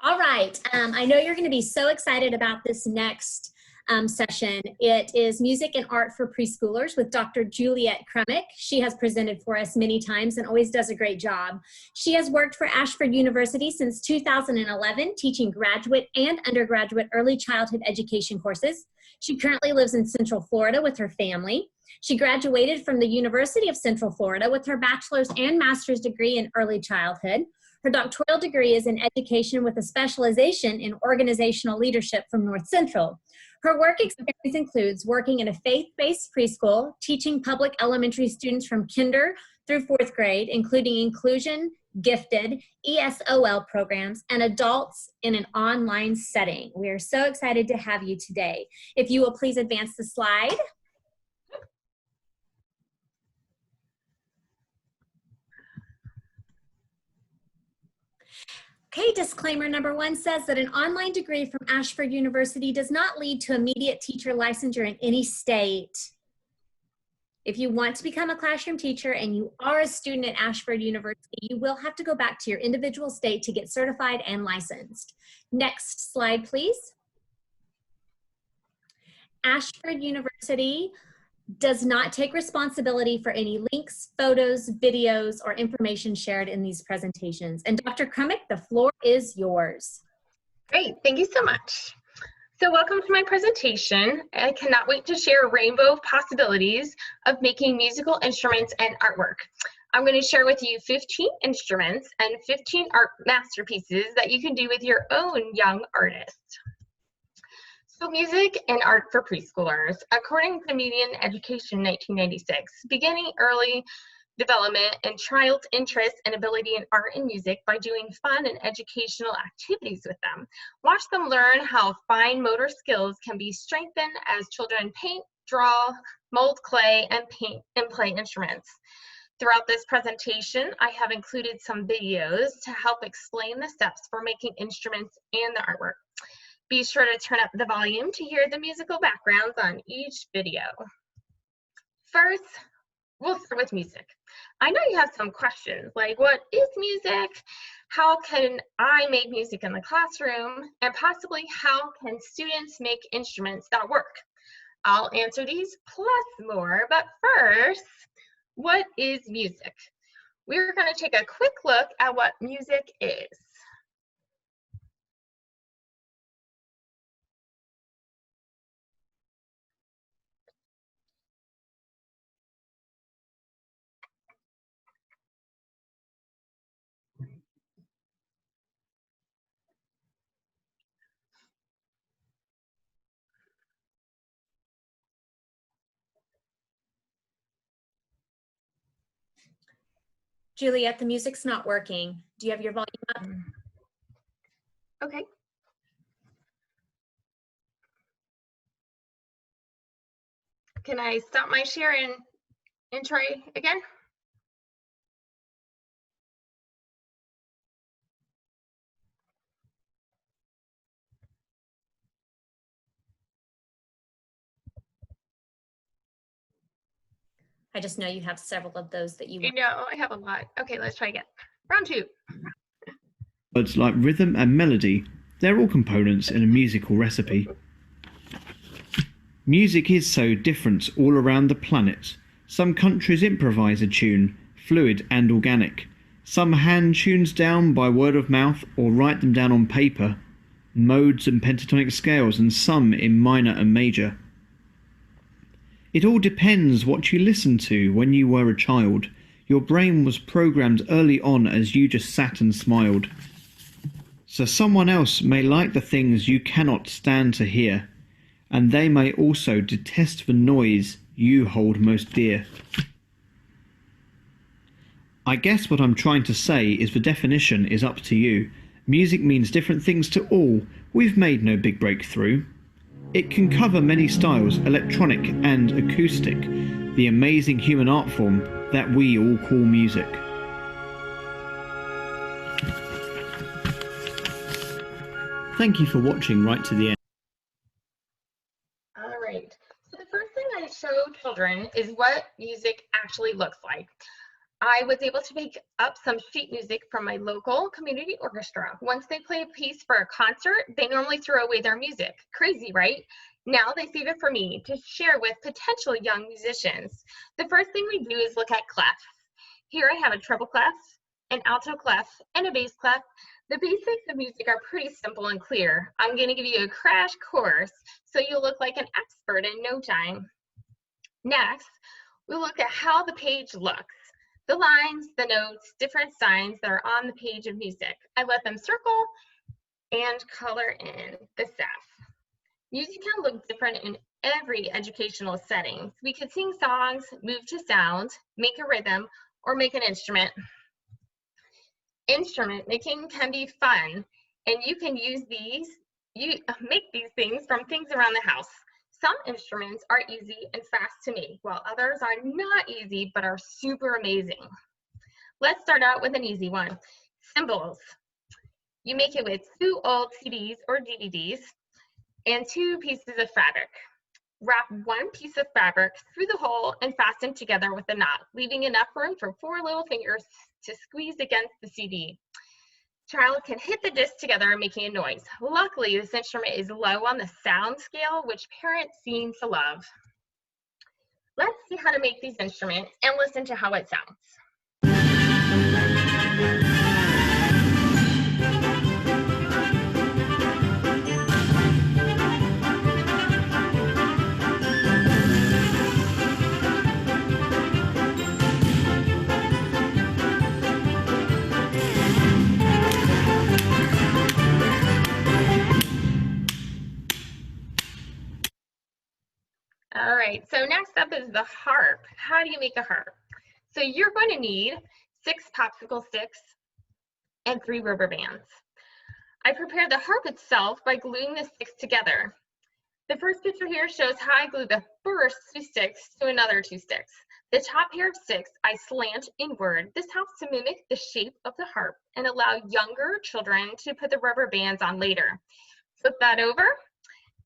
All right. I know you're going to be so excited about this next session. It is Music and Art for Preschoolers with Dr. Juliet Krummick. She has presented for us many times and always does a great job. She has worked for Ashford University since 2011, teaching graduate and undergraduate early childhood education courses. She currently lives in Central Florida with her family. She graduated from the University of Central Florida with her bachelor's and master's degree in early childhood. Her doctoral degree is in education with a specialization in organizational leadership from North Central. Her work experience includes working in a faith-based preschool, teaching public elementary students from kinder through fourth grade, including inclusion, gifted, ESOL programs, and adults in an online setting. We are so excited to have you today. If you will please advance the slide. Okay, disclaimer number 1 says that an online degree from Ashford University does not lead to immediate teacher licensure in any state. If you want to become a classroom teacher and you are a student at Ashford University, you will have to go back to your individual state to get certified and licensed. Next slide, please. Ashford University does not take responsibility for any links, photos, videos, or information shared in these presentations. And Dr. Krummick, the floor is yours. Great, thank you so much. So welcome to my presentation. I cannot wait to share a rainbow of possibilities of making musical instruments and artwork. I'm going to share with you 15 instruments and 15 art masterpieces that you can do with your own young artist. So music and art for preschoolers. According to Median Education 1996, beginning early development and child's interest and ability in art and music by doing fun and educational activities with them. Watch them learn how fine motor skills can be strengthened as children paint, draw, mold clay, and paint and play instruments. Throughout this presentation, I have included some videos to help explain the steps for making instruments and the artwork. Be sure to turn up the volume to hear the musical backgrounds on each video. First, we'll start with music. I know you have some questions like, what is music? How can I make music in the classroom? And possibly, how can students make instruments that work? I'll answer these plus more, but first, what is music? We're going to take a quick look at what music is. Juliet, the music's not working. Do you have your volume up? Okay. Can I stop my share and try again? I just know you have several of those that you want. No, I have a lot. Okay, let's try again. Round 2. Words like rhythm and melody, they're all components in a musical recipe. Music is so different all around the planet. Some countries improvise a tune, fluid and organic. Some hand tunes down by word of mouth or write them down on paper, modes and pentatonic scales, and some in minor and major. It all depends what you listened to when you were a child. Your brain was programmed early on as you just sat and smiled. So someone else may like the things you cannot stand to hear, and they may also detest the noise you hold most dear. I guess what I'm trying to say is the definition is up to you. Music means different things to all. We've made no big breakthrough. It can cover many styles, electronic and acoustic, the amazing human art form that we all call music. Thank you for watching right to the end. All right. So the first thing I show children is what music actually looks like. I was able to pick up some sheet music from my local community orchestra. Once they play a piece for a concert, they normally throw away their music. Crazy, right? Now they save it for me to share with potential young musicians. The first thing we do is look at clefs. Here I have a treble clef, an alto clef, and a bass clef. The basics of music are pretty simple and clear. I'm going to give you a crash course so you'll look like an expert in no time. Next, we'll look at how the page looks. The lines, the notes, different signs that are on the page of music. I let them circle and color in the staff. Music can look different in every educational setting. We could sing songs, move to sound, make a rhythm, or make an instrument. Instrument making can be fun, and you can make these things from things around the house. Some instruments are easy and fast to make, while others are not easy but are super amazing. Let's start out with an easy one. Cymbals. You make it with 2 old CDs or DVDs and 2 pieces of fabric. Wrap 1 piece of fabric through the hole and fasten together with a knot, leaving enough room for 4 little fingers to squeeze against the CD. Child can hit the disc together, making a noise. Luckily, this instrument is low on the sound scale, which parents seem to love. Let's see how to make these instruments and listen to how it sounds. All right, so next up is the harp. How do you make a harp? So you're going to need 6 popsicle sticks and 3 rubber bands. I prepared the harp itself by gluing the sticks together. The first picture here shows how I glue the first 2 sticks to another 2 sticks. The top pair of sticks I slant inward. This helps to mimic the shape of the harp and allow younger children to put the rubber bands on later. Flip that over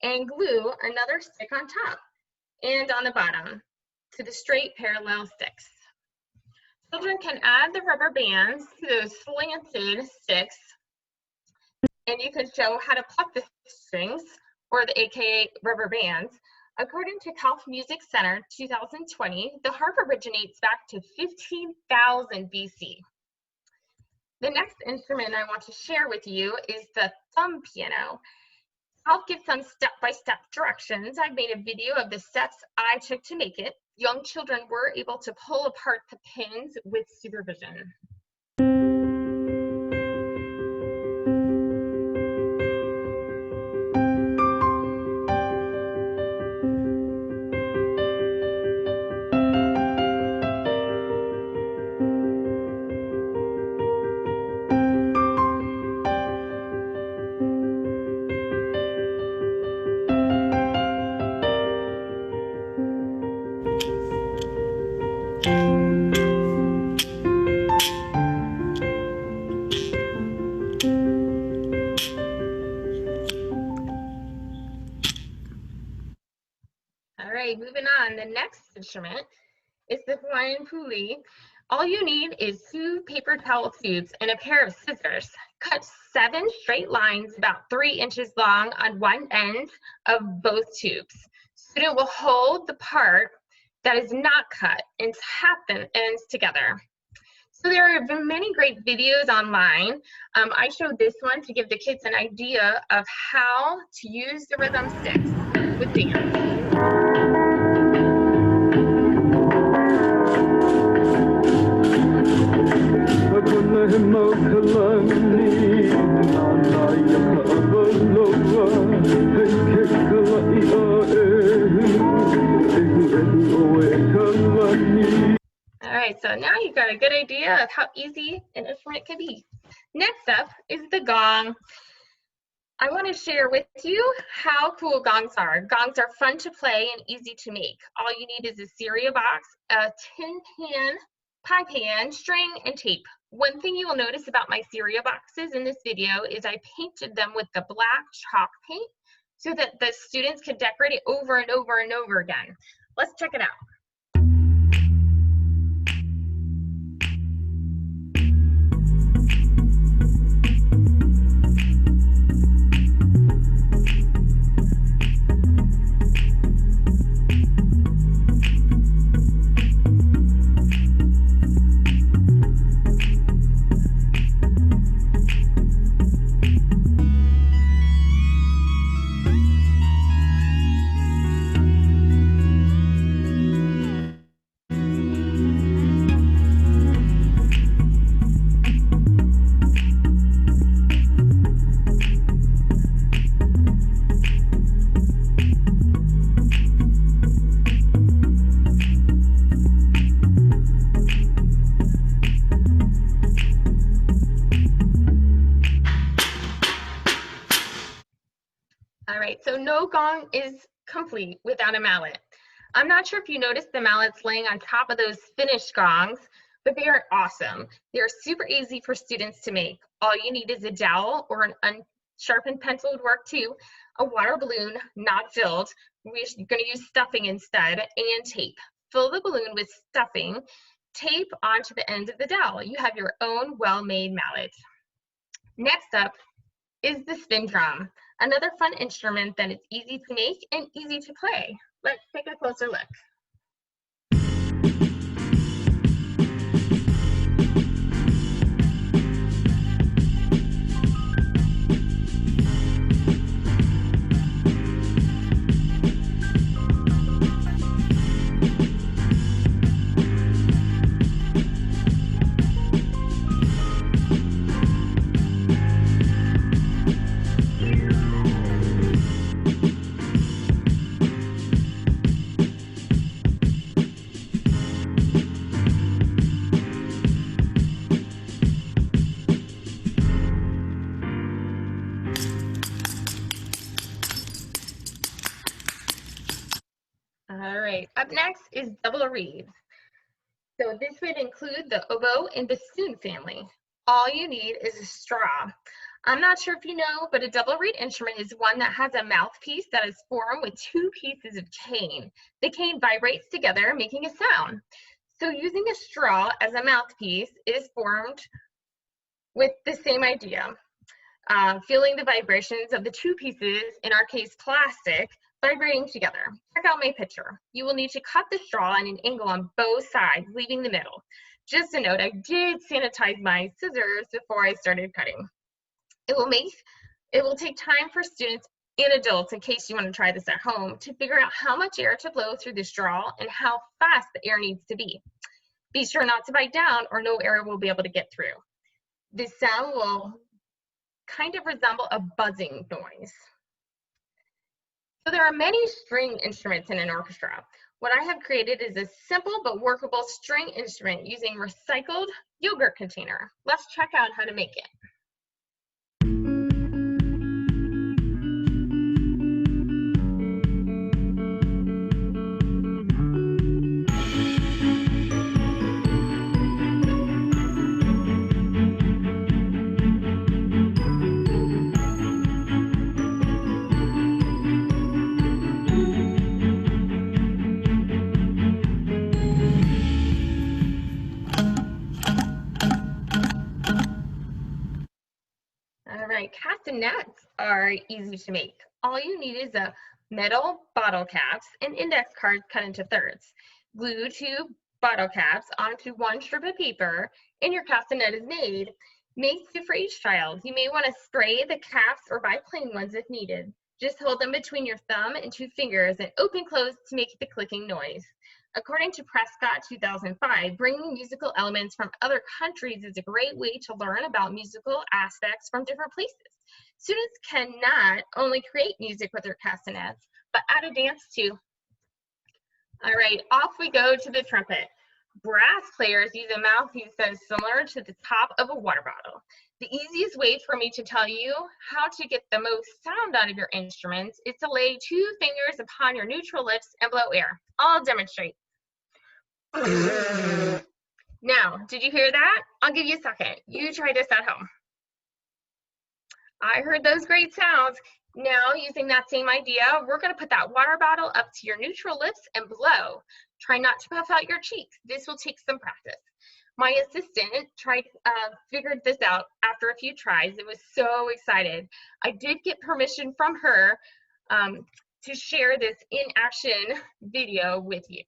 and glue another stick on top and on the bottom to the straight parallel sticks. Children can add the rubber bands to those slanted sticks, and you can show how to pluck the strings, or the AKA rubber bands. According to Calf Music Center 2020, the harp originates back to 15,000 BC. The next instrument I want to share with you is the thumb piano. I'll give some step-by-step directions. I've made a video of the steps I took to make it. Young children were able to pull apart the pins with supervision. Moving on, the next instrument is the Hawaiian puli. All you need is 2 paper towel tubes and a pair of scissors. Cut 7 straight lines about 3 inches long on one end of both tubes. Student will hold the part that is not cut and tap the ends together. So there have been many great videos online. I showed this one to give the kids an idea of how to use the rhythm sticks with bands. All right, so now you've got a good idea of how easy an instrument can be. Next up is the gong. I want to share with you how cool gongs are. Gongs are fun to play and easy to make. All you need is a cereal box, a tin pan, pie pan, string, and tape. One thing you will notice about my cereal boxes in this video is I painted them with the black chalk paint so that the students could decorate it over and over and over again. Let's check it out. right, so no gong is complete without a mallet. I'm not sure if you noticed the mallets laying on top of those finished gongs, but they are awesome. They're super easy for students to make. All you need is a dowel, or an unsharpened pencil would work too, a water balloon not filled. We're going to use stuffing instead, and tape. Fill the balloon with stuffing, tape onto the end of the dowel. You have your own well-made mallet. Next up is the spin drum, another fun instrument that is easy to make and easy to play. Let's take a closer look. All right, up next is double reeds. So this would include the oboe and bassoon family. All you need is a straw. I'm not sure if you know, but a double reed instrument is one that has a mouthpiece that is formed with two pieces of cane. The cane vibrates together, making a sound. So using a straw as a mouthpiece is formed with the same idea. Feeling the vibrations of the two pieces, in our case plastic, vibrating together. Check out my picture. You will need to cut the straw at an angle on both sides, leaving the middle. Just a note, I did sanitize my scissors before I started cutting. It will take time for students and adults, in case you want to try this at home, to figure out how much air to blow through the straw and how fast the air needs to be. Be sure not to bite down or no air will be able to get through. This sound will kind of resemble a buzzing noise. So there are many string instruments in an orchestra. What I have created is a simple but workable string instrument using recycled yogurt container. Let's check out how to make it. Castanets are easy to make. All you need is a metal bottle caps and index cards cut into thirds. Glue two bottle caps onto one strip of paper and your castanet is made. Make two for each child. You may want to spray the caps or buy plain ones if needed. Just hold them between your thumb and two fingers and open close to make the clicking noise. According to Prescott 2005, bringing musical elements from other countries is a great way to learn about musical aspects from different places. Students can not only create music with their castanets, but add a dance too. All right, off we go to the trumpet. Brass players use a mouthpiece that is similar to the top of a water bottle. The easiest way for me to tell you how to get the most sound out of your instruments is to lay two fingers upon your neutral lips and blow air. I'll demonstrate. Now, did you hear that? I'll give you a second. You try this at home. I heard those great sounds. Now, using that same idea, we're going to put that water bottle up to your neutral lips and blow. Try not to puff out your cheeks. This will take some practice. My assistant figured this out after a few tries. It was so excited. I did get permission from her to share this in-action video with you.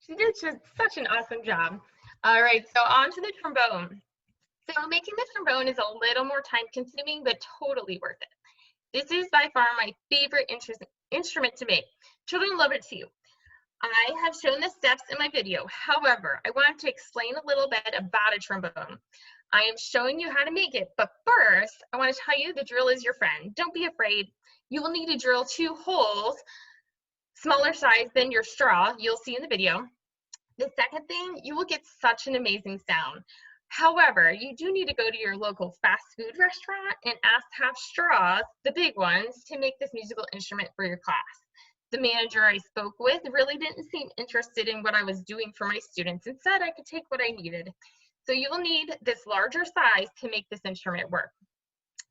She did such an awesome job. All right, so on to the trombone. So making the trombone is a little more time consuming, but totally worth it. This is by far my favorite instrument to make. Children love it too. I have shown the steps in my video. However, I wanted to explain a little bit about a trombone. I am showing you how to make it, but first, I want to tell you the drill is your friend. Don't be afraid. You will need to drill 2 holes, smaller size than your straw, you'll see in the video. The second thing, you will get such an amazing sound. However, you do need to go to your local fast food restaurant and ask to have straws, the big ones, to make this musical instrument for your class. The manager I spoke with really didn't seem interested in what I was doing for my students and said I could take what I needed. So you will need this larger size to make this instrument work.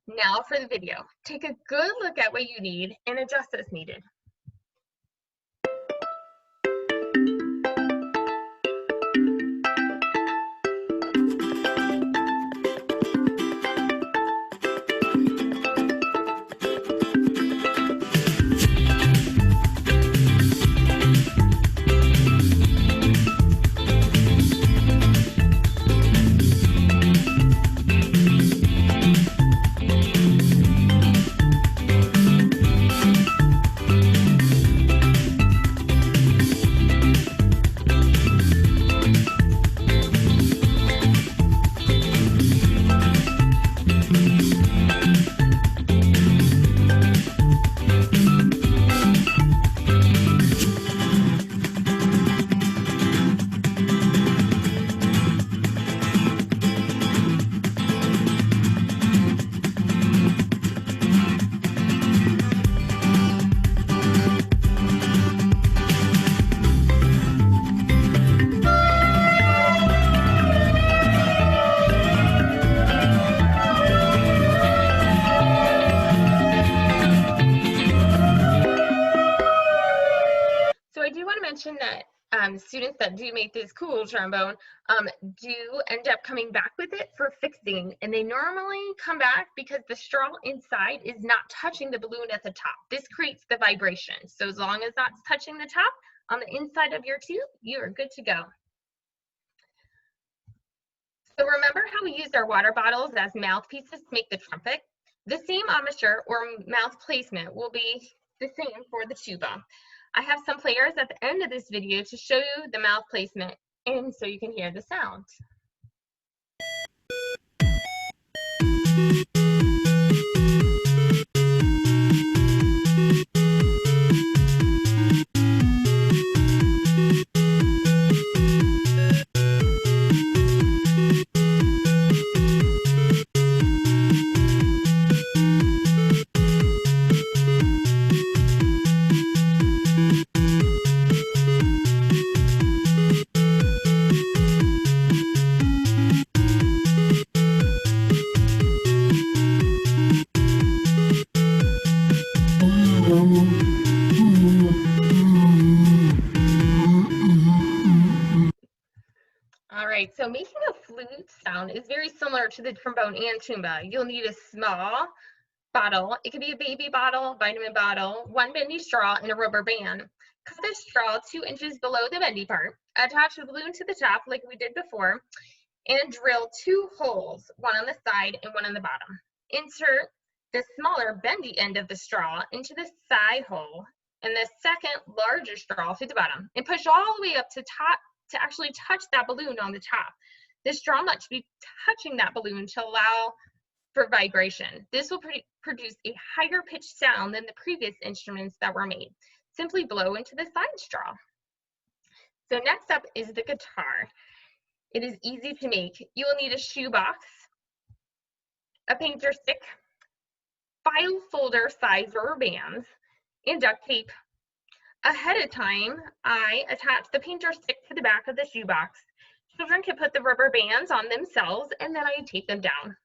Now for the video. Take a good look at what you need and adjust as needed. That students that do make this cool trombone do end up coming back with it for fixing, and they normally come back because the straw inside is not touching the balloon at the top. This creates the vibration. So as long as that's touching the top on the inside of your tube, you are good to go. So remember how we used our water bottles as mouthpieces to make the trumpet? The same embouchure or mouth placement will be the same for the tuba. I have some players at the end of this video to show you the mouth placement and so you can hear the sound. So making a flute sound is very similar to the trombone and tuba. You'll need a small bottle. It could be a baby bottle, vitamin bottle, 1 bendy straw, and a rubber band. Cut the straw 2 inches below the bendy part. Attach the balloon to the top like we did before, and drill 2 holes, one on the side and one on the bottom. Insert the smaller bendy end of the straw into the side hole and the second larger straw through the bottom, and push all the way up to top to actually touch that balloon on the top. The straw must be touching that balloon to allow for vibration. This will produce a higher pitched sound than the previous instruments that were made. Simply blow into the side straw. So next up is the guitar. It is easy to make. You will need a shoebox, a painter stick, file folder size rubber bands, and duct tape. Ahead of time, I attach the painter stick to the back of the shoebox. Children can put the rubber bands on themselves, and then I tape them down.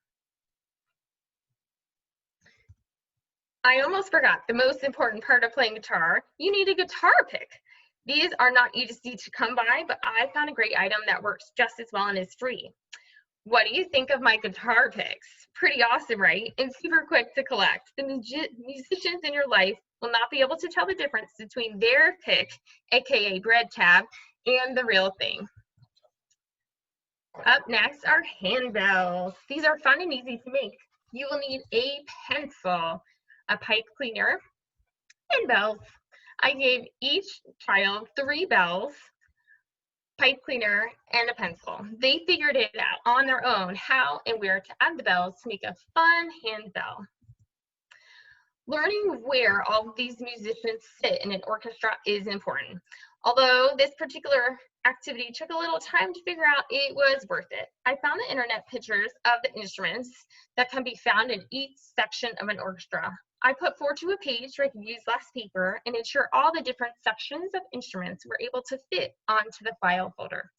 I almost forgot the most important part of playing guitar. You need a guitar pick. These are not easy to come by, but I found a great item that works just as well and is free. What do you think of my guitar picks? Pretty awesome, right? And super quick to collect. The musicians in your life will not be able to tell the difference between their pick, aka bread tab, and the real thing. Up next are handbells. These are fun and easy to make. You will need a pencil, a pipe cleaner, and bells. I gave each child 3 bells, pipe cleaner, and a pencil. They figured it out on their own how and where to add the bells to make a fun hand bell. Learning where all of these musicians sit in an orchestra is important. Although this particular activity took a little time to figure out, it was worth it. I found the internet pictures of the instruments that can be found in each section of an orchestra. I put 4 to a page where I could use less paper and ensure all the different sections of instruments were able to fit onto the file folder.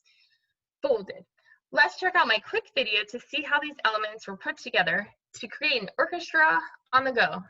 Folded. Let's check out my quick video to see how these elements were put together to create an orchestra on the go.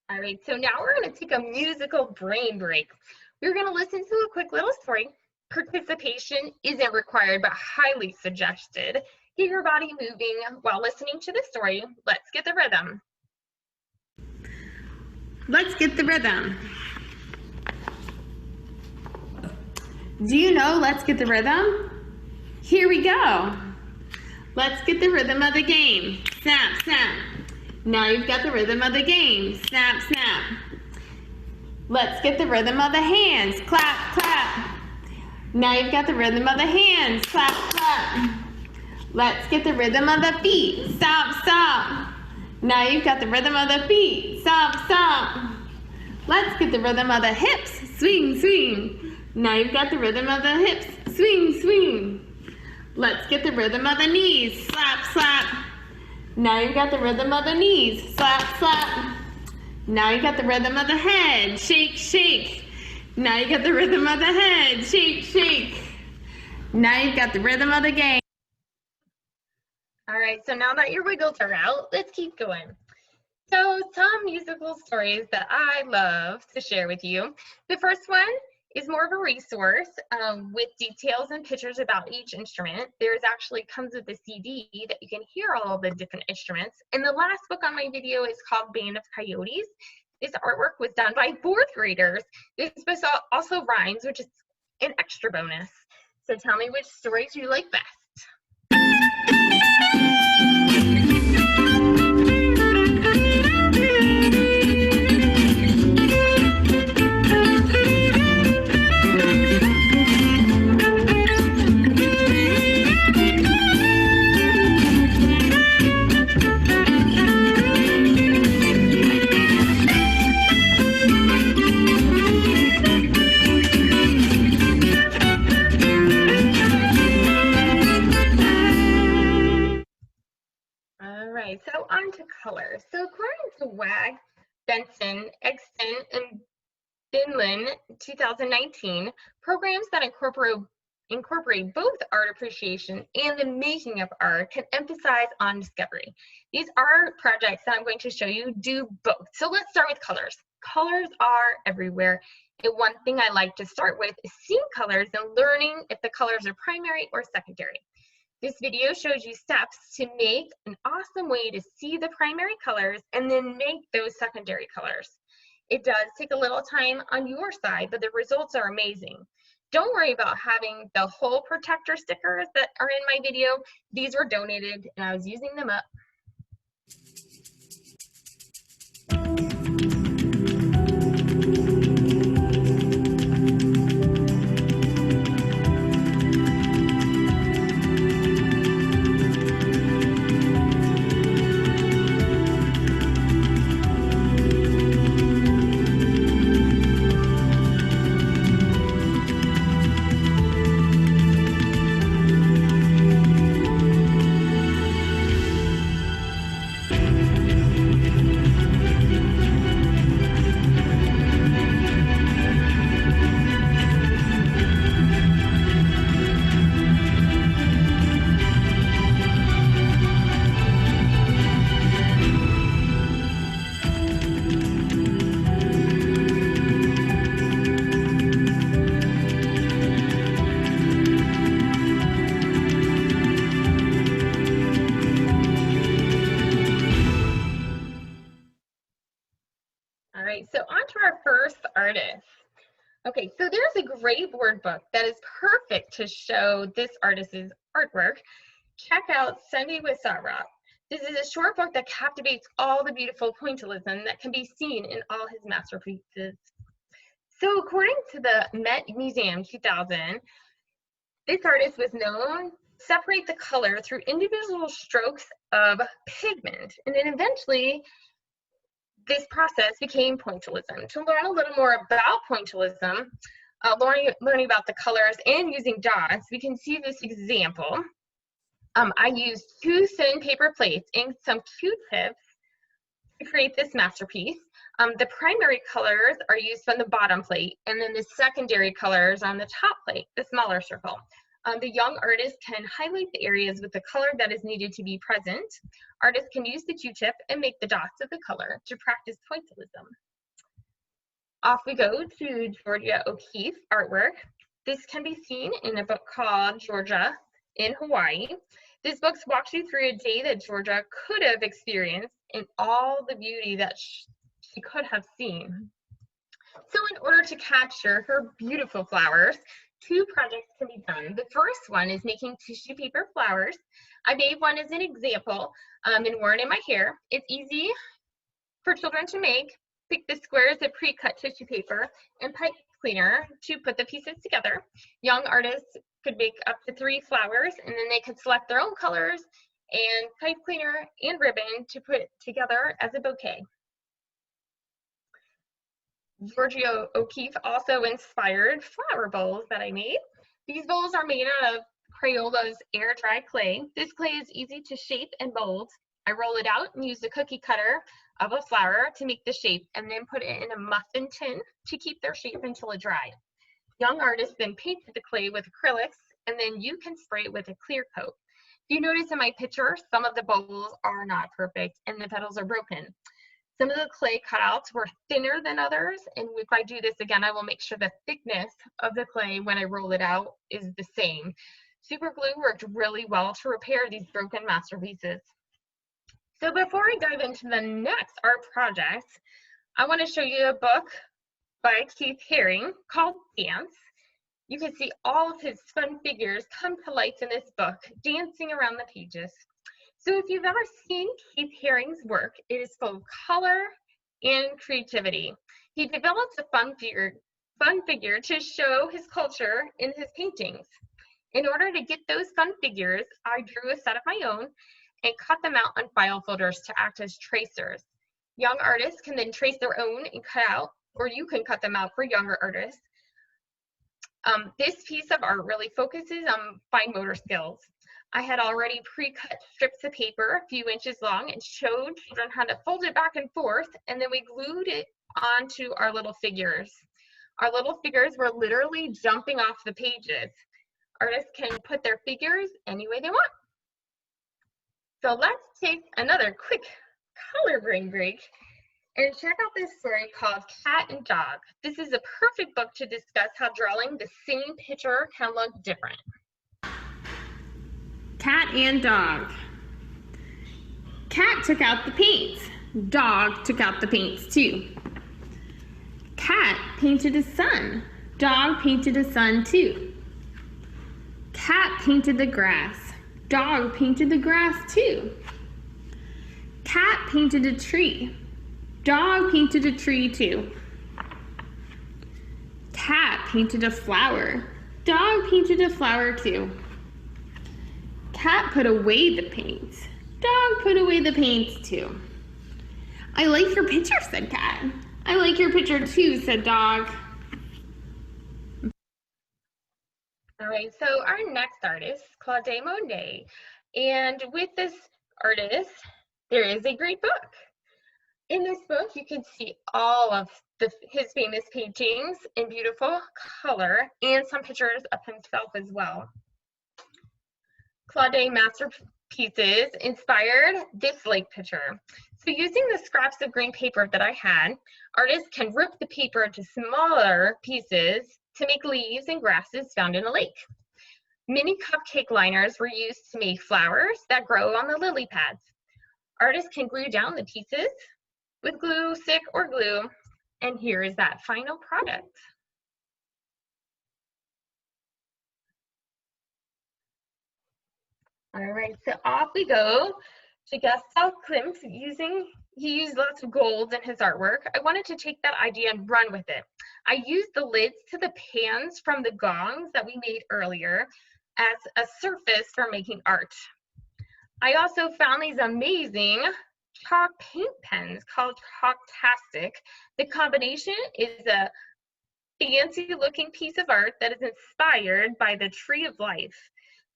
All right, so now we're going to take a musical brain break. We're going to listen to a quick little story. Participation isn't required, but highly suggested. Get your body moving while listening to the story. Let's get the rhythm. Let's get the rhythm. Do you know Let's Get the Rhythm? Here we go. Let's get the rhythm of the game. Snap, snap. Now you've got the rhythm of the game. Snap, snap. Let's get the rhythm of the hands. Clap, clap. Now you've got the rhythm of the hands. Clap, clap. Let's get the rhythm of the feet. Stop, stop. Now you've got the rhythm of the feet. Stop, stop. Let's get the rhythm of the hips. Swing, swing. Now you've got the rhythm of the hips. Swing, swing. Let's get the rhythm of the knees. Slap, slap. Now you've got the rhythm of the knees. Slap, slap. Now you got the rhythm of the head. Shake, shake. Now you got the rhythm of the head. Shake, shake. Now you've got the rhythm of the game. All right, so now that your wiggles are out, let's keep going. So some musical stories that I love to share with you. The first one is more of a resource with details and pictures about each instrument. There's actually comes with a CD that you can hear all of the different instruments. And the last book on my video is called Band of Coyotes. This artwork was done by 4th graders. This was also rhymes, which is an extra bonus. So tell me which stories you like best. So on to colors. So according to Wag, Benson, Exton, and Finland 2019, programs that incorporate both art appreciation and the making of art can emphasize on discovery. These art projects that I'm going to show you do both. So let's start with colors. Colors are everywhere. And one thing I like to start with is seeing colors and learning if the colors are primary or secondary. This video shows you steps to make an awesome way to see the primary colors and then make those secondary colors. It does take a little time on your side, but the results are amazing. Don't worry about having the whole protector stickers that are in my video. These were donated and I was using them up. artist. Okay, so there's a great word book that is perfect to show this artist's artwork. Check out Sunday with Sargent. This is a short book that captivates all the beautiful pointillism that can be seen in all his masterpieces. So according to the Met Museum 2000, this artist was known to separate the color through individual strokes of pigment, and then eventually this process became pointillism. To learn a little more about pointillism, learning about the colors and using dots, we can see this example. I used 2 thin paper plates and some Q-tips to create this masterpiece. The primary colors are used on the bottom plate, and then the secondary colors on the top plate, the smaller circle. The young artist can highlight the areas with the color that is needed to be present. Artists can use the Q-tip and make the dots of the color to practice pointillism. Off we go to Georgia O'Keeffe artwork. This can be seen in a book called Georgia in Hawaii. This book walks you through a day that Georgia could have experienced and all the beauty that she could have seen. So in order to capture her beautiful flowers, 2 projects can be done. The first one is making tissue paper flowers. I made one as an example and wore it in my hair. It's easy for children to make. Pick the squares of pre-cut tissue paper and pipe cleaner to put the pieces together. Young artists could make up to 3 flowers, and then they could select their own colors and pipe cleaner and ribbon to put together as a bouquet. Georgia O'Keeffe also inspired flower bowls that I made. These bowls are made out of Crayola's air dry clay. This clay is easy to shape and mold. I roll it out and use the cookie cutter of a flower to make the shape, and then put it in a muffin tin to keep their shape until it dried. Young artists then painted the clay with acrylics, and then you can spray it with a clear coat. If you notice in my picture, some of the bowls are not perfect and the petals are broken. Some of the clay cutouts were thinner than others, and if I do this again, I will make sure the thickness of the clay when I roll it out is the same. Super glue worked really well to repair these broken masterpieces. So before I dive into the next art project, I want to show you a book by Keith Haring called Dance. You can see all of his fun figures come to life in this book, dancing around the pages. So if you've ever seen Keith Haring's work, it is full of color and creativity. He developed a fun figure to show his culture in his paintings. In order to get those fun figures, I drew a set of my own and cut them out on file folders to act as tracers. Young artists can then trace their own and cut out, or you can cut them out for younger artists. This piece of art really focuses on fine motor skills. I had already pre-cut strips of paper a few inches long and showed children how to fold it back and forth, and then we glued it onto our little figures. Our little figures were literally jumping off the pages. Artists can put their figures any way they want. So let's take another quick color brain break and check out this story called Cat and Dog. This is a perfect book to discuss how drawing the same picture can look different. Cat and Dog. Cat took out the paints. Dog took out the paints too. Cat painted a sun. Dog painted a sun too. Cat painted the grass. Dog painted the grass too. Cat painted a tree. Dog painted a tree too. Cat painted a flower. Dog painted a flower too. Cat put away the paints. Dog put away the paints too. I like your picture, said Cat. I like your picture too, said Dog. All right, so our next artist, Claude Monet. And with this artist, there is a great book. In this book, you can see all of his famous paintings in beautiful color and some pictures of himself as well. Claude masterpieces inspired this lake picture. So using the scraps of green paper that I had, artists can rip the paper into smaller pieces to make leaves and grasses found in a lake. Mini cupcake liners were used to make flowers that grow on the lily pads. Artists can glue down the pieces with glue stick or glue And here is that final product. All right, so off we go to Gustav Klimt. He used lots of gold in his artwork. I wanted to take that idea and run with it. I used the lids to the pans from the gongs that we made earlier as a surface for making art. I also found these amazing chalk paint pens called Chalktastic. The combination is a fancy looking piece of art that is inspired by the Tree of Life.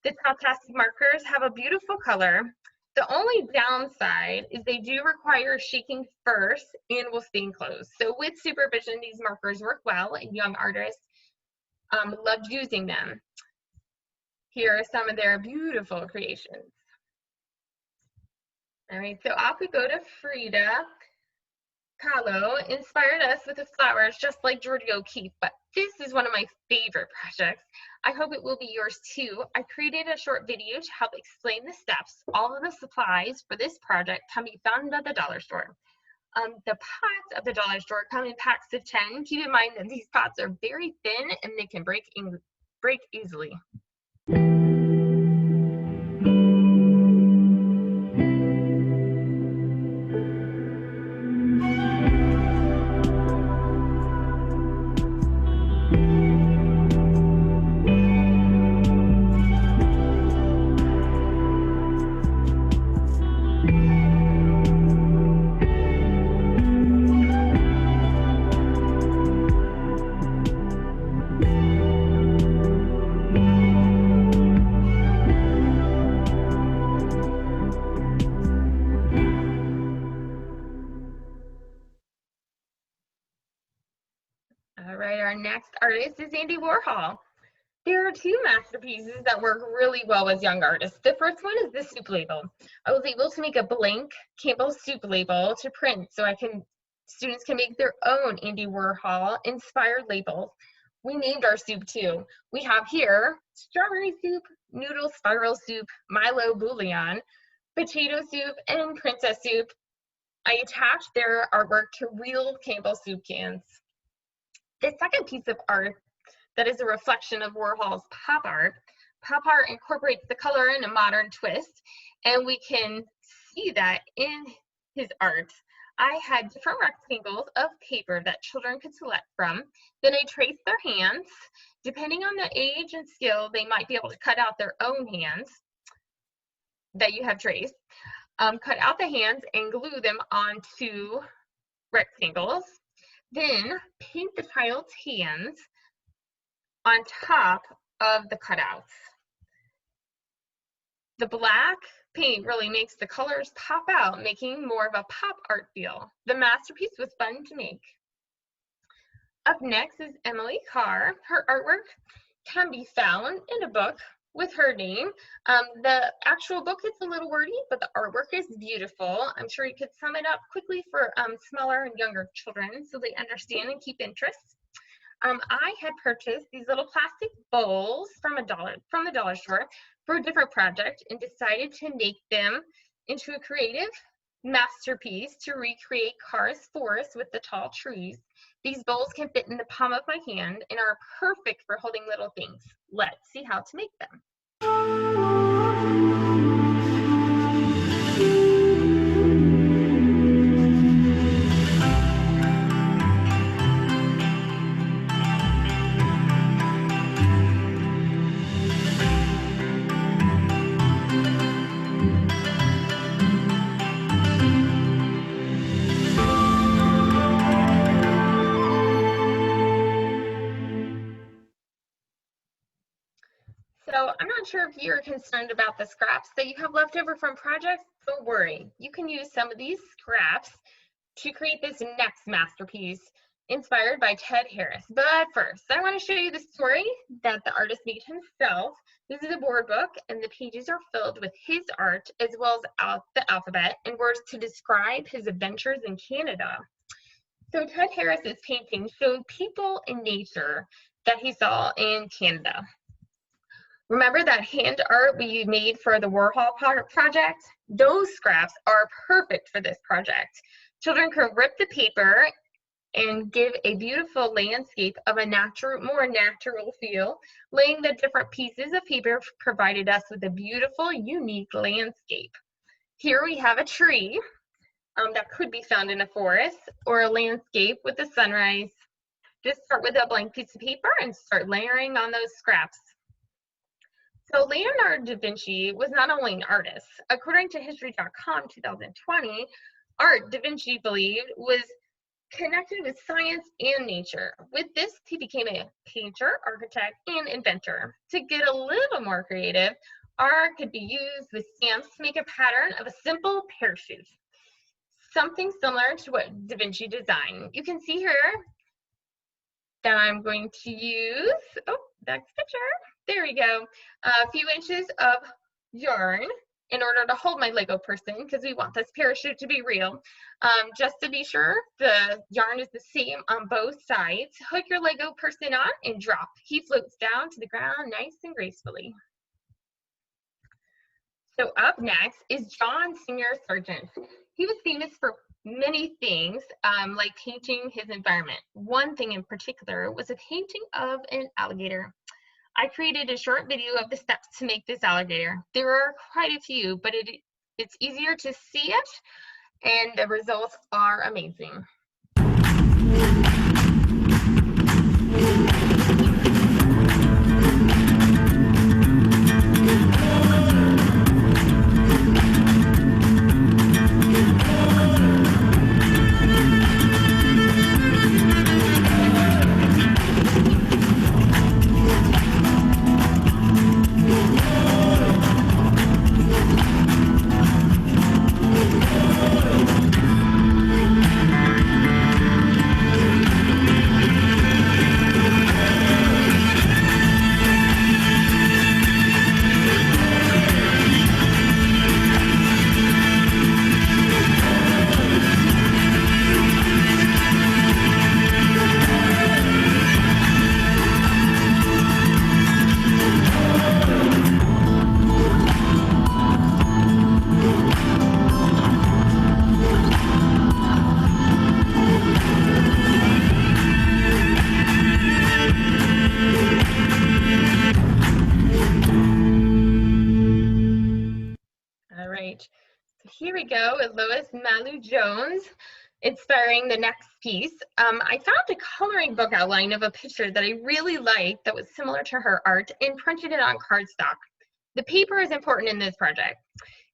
The Chalktastic markers have a beautiful color. The only downside is they do require shaking first and will stain clothes. So with supervision, these markers work well and young artists loved using them. Here are some of their beautiful creations. All right, so off we go to Frida Kahlo. Inspired us with the flowers just like Georgia O'Keeffe, but this is one of my favorite projects. I hope it will be yours too. I created a short video to help explain the steps. All of the supplies for this project can be found at the dollar store. The pots at the dollar store come in packs of 10. Keep in mind that these pots are very thin and they can break easily. All right, our next artist is Andy Warhol. There are two masterpieces that work really well with young artists. The first one is the soup label. I was able to make a blank Campbell's soup label to print so students can make their own Andy Warhol inspired labels. We named our soup too. We have here strawberry soup, noodle spiral soup, Milo bouillon, potato soup, and princess soup. I attached their artwork to real Campbell soup cans. The second piece of art that is a reflection of Warhol's pop art incorporates the color in a modern twist, and we can see that in his art. I had different rectangles of paper that children could select from. Then I traced their hands. Depending on their age and skill, they might be able to cut out their own hands that you have traced. Cut out the hands and glue them onto rectangles. Then paint the child's hands on top of the cutouts. The black paint really makes the colors pop out, making more of a pop art feel. The masterpiece was fun to make. Up next is Emily Carr. Her artwork can be found in a book with her name. The actual book is a little wordy, but the artwork is beautiful. I'm sure you could sum it up quickly for smaller and younger children so they understand and keep interest. I had purchased these little plastic bowls from the dollar store for a different project and decided to make them into a creative masterpiece to recreate Carr's forest with the tall trees. These bowls can fit in the palm of my hand and are perfect for holding little things. Let's see how to make them. So I'm not sure if you're concerned about the scraps that you have left over from projects. Don't worry, you can use some of these scraps to create this next masterpiece inspired by Ted Harris. But first, I want to show you the story that the artist made himself. This is a board book, and the pages are filled with his art as well as the alphabet and words to describe his adventures in Canada. So Ted Harris's painting showed people and nature that he saw in Canada. Remember that hand art we made for the Warhol project? Those scraps are perfect for this project. Children can rip the paper and give a beautiful landscape of a more natural feel. Laying the different pieces of paper provided us with a beautiful, unique landscape. Here we have a tree that could be found in a forest, or a landscape with the sunrise. Just start with a blank piece of paper and start layering on those scraps. So Leonardo da Vinci was not only an artist. According to History.com 2020, art da Vinci believed was connected with science and nature. With this, he became a painter, architect, and inventor. To get a little more creative, art could be used with stamps to make a pattern of a simple parachute, something similar to what da Vinci designed. You can see here that I'm going to use, next picture, there we go, a few inches of yarn in order to hold my Lego person, because we want this parachute to be real. Just to be sure, the yarn is the same on both sides. Hook your Lego person on and drop. He floats down to the ground nice and gracefully. So up next is John Singer Sargent. He was famous for many things, like painting his environment. One thing in particular was a painting of an alligator. I created a short video of the steps to make this alligator. There are quite a few, but it's easier to see it, and the results are amazing. Here we go with Lois Malu Jones, inspiring the next piece. I found a coloring book outline of a picture that I really liked that was similar to her art and printed it on cardstock. The paper is important in this project.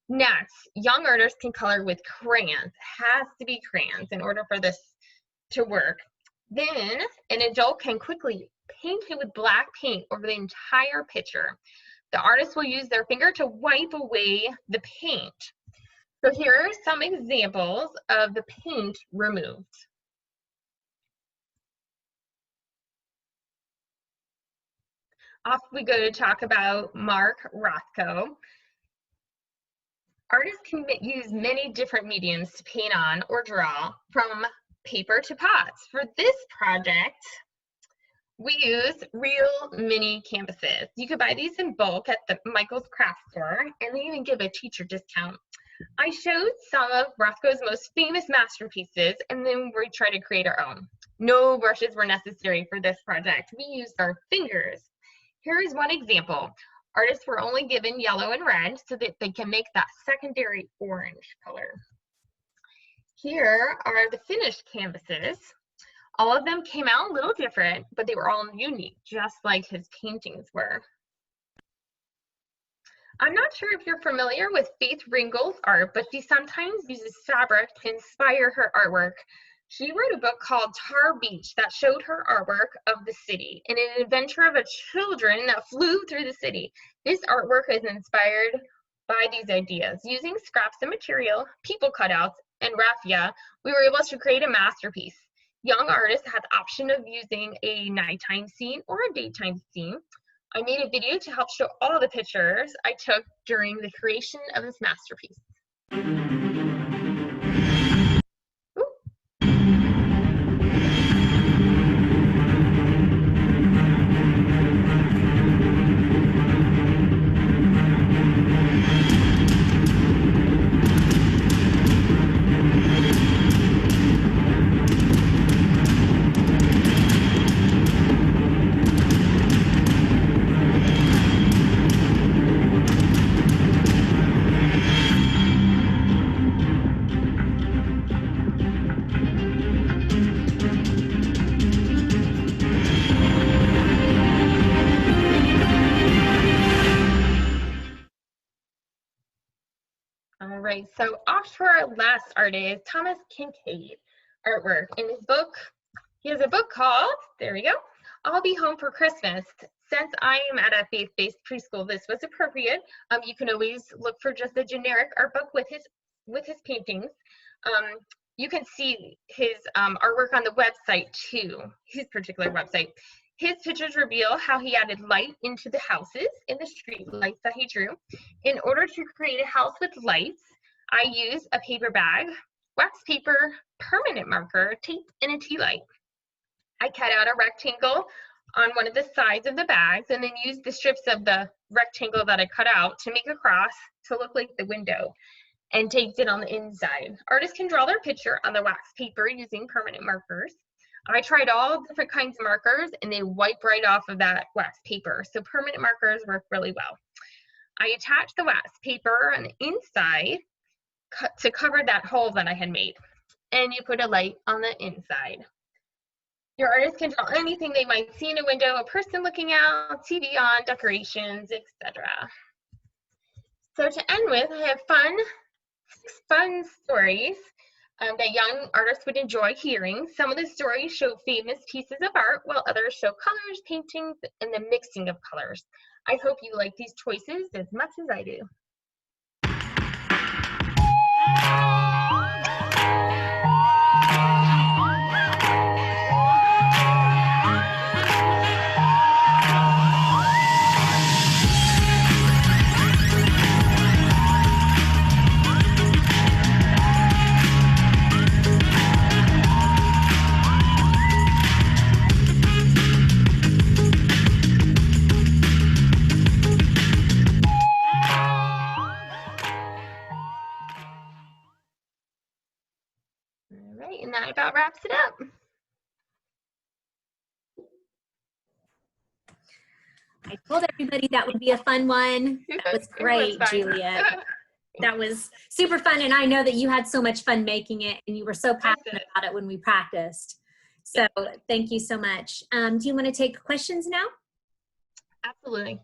Next, young artists can color with crayons. Has to be crayons in order for this to work. Then an adult can quickly paint it with black paint over the entire picture. The artist will use their finger to wipe away the paint. So here are some examples of the paint removed. Off we go to talk about Mark Rothko. Artists can use many different mediums to paint on or draw, from paper to pots. For this project, we use real mini canvases. You could buy these in bulk at the Michael's Craft Store, and they even give a teacher discount. I showed some of Rothko's most famous masterpieces, and then we tried to create our own. No brushes were necessary for this project. We used our fingers. Here is one example. Artists were only given yellow and red so that they can make that secondary orange color. Here are the finished canvases. All of them came out a little different, but they were all unique, just like his paintings were. I'm not sure if you're familiar with Faith Ringgold's art, but she sometimes uses fabric to inspire her artwork. She wrote a book called Tar Beach that showed her artwork of the city and an adventure of a children that flew through the city. This artwork is inspired by these ideas. Using scraps of material, people cutouts, and raffia, we were able to create a masterpiece. Young artists had the option of using a nighttime scene or a daytime scene. I made a video to help show all the pictures I took during the creation of this masterpiece. so off to our last artist, Thomas Kincaid artwork. In his book, he has a book called, there we go, I'll Be Home for Christmas. Since I am at a faith-based preschool, this was appropriate. You can always look for just a generic art book with his paintings. You can see his artwork on the website too, his particular website. His pictures reveal how he added light into the houses in the street lights that he drew. In order to create a house with lights, I used a paper bag, wax paper, permanent marker, tape, and a tea light. I cut out a rectangle on one of the sides of the bags and then used the strips of the rectangle that I cut out to make a cross to look like the window and taped it on the inside. Artists can draw their picture on the wax paper using permanent markers. I tried all different kinds of markers and they wipe right off of that wax paper. So permanent markers work really well. I attached the wax paper on the inside to cover that hole that I had made. And you put a light on the inside. Your artist can draw anything they might see in a window, a person looking out, TV on, decorations, etc. So to end with, I have six fun stories that young artists would enjoy hearing. Some of the stories show famous pieces of art, while others show colors, paintings, and the mixing of colors. I hope you like these choices as much as I do. And that about wraps it up. I told everybody that would be a fun one. That was great, Juliet. That was super fun, and I know that you had so much fun making it, and you were so passionate about it when we practiced. So thank you so much. Do you want to take questions now? Absolutely.